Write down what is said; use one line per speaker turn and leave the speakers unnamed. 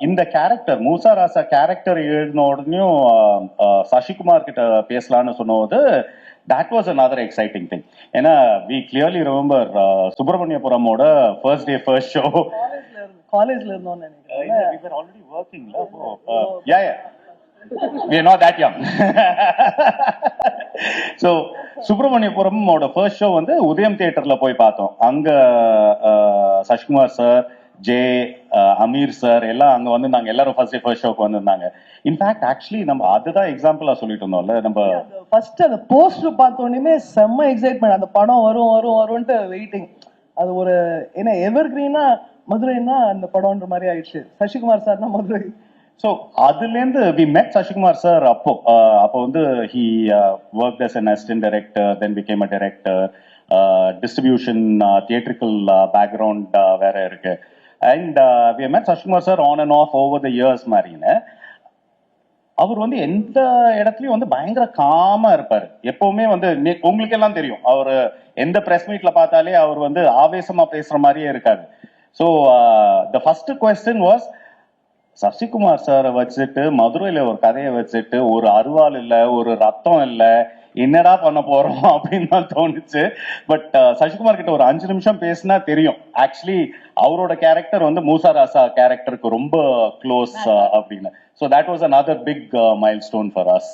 இந்த கேரக்டர் மூசா ராசா கேரக்டர் எழுதின உடனேயும் சசிகுமார் கிட்ட பேசலான்னு சொன்னது that was another exciting thing. ஏன்னா we clearly remember சுப்பிரமணியபுரமோட first day first show
காலேஜ்ல இருந்தோம் நினைக்கிறேன்.
we were already working yeah we are not that young. So சுப்பிரமணியபுரமோட ஃபர்ஸ்ட் ஷோ வந்து உதயம் தியேட்டர்ல போய் பார்த்தோம். அங்க சசிகுமார் சார், ஜே, அமீர் சார் எல்லாம் அங்க வந்து நாங்க எல்லாரும் ஃபர்ஸ்ட் ஷோக்கு வந்திருந்தாங்க. இன்ஃபேக்ட் ஆக்சுவலி நம்ம அதுதான் எக்ஸாம்பிளா சொல்லிட்டு இருந்தோம்ல. நம்ம
ஃபர்ஸ்ட் அந்த போஸ்டர் பார்த்தோன்னே செம்ம எக்ஸைட்மெண்ட், அந்த படம் வரும் வரும் வரும்ட்டு வெயிட்டிங். அது ஒரு ஏன்னா எவர் கிரீனா மதுரைன்னா அந்த படம்ன்ற மாதிரி ஆயிடுச்சு. சசிகுமார் சார்னா மதுரை.
ஸோ அதுலேருந்து வி மெட் சசிகுமார் சார் அப்போ வந்து he work as an assistant director, then became a director, distribution, theatrical background வேற இருக்கு. And we met Sasikumar sir on and off over the years மாதிரின்னு. அவர் வந்து எந்த இடத்துலயும் வந்து பயங்கர காமா இருப்பாரு. எப்பவுமே வந்து உங்களுக்கு எல்லாம் தெரியும், அவர் எந்த பிரஸ் மீட்ல பார்த்தாலே அவர் வந்து ஆவேசமா பேசுற மாதிரியே இருக்காது. So the first question was, Sasikumar சாரை வச்சுட்டு மதுரையில ஒரு கதையை வச்சுட்டு ஒரு அருவாள் இல்ல, ஒரு ரத்தம் இல்ல, என்னடா பண்ண போறோம் அப்படின்னு தான் தோணுச்சு. பட் சசிகுமார் கிட்ட ஒரு 5 நிமிஷம் பேசினா தெரியும் ஆக்சுவலி அவரோட கேரக்டர் வந்து மூசா ராசா கேரக்டருக்கு ரொம்ப க்ளோஸ் அப்படின்னு. So that was another big milestone for us.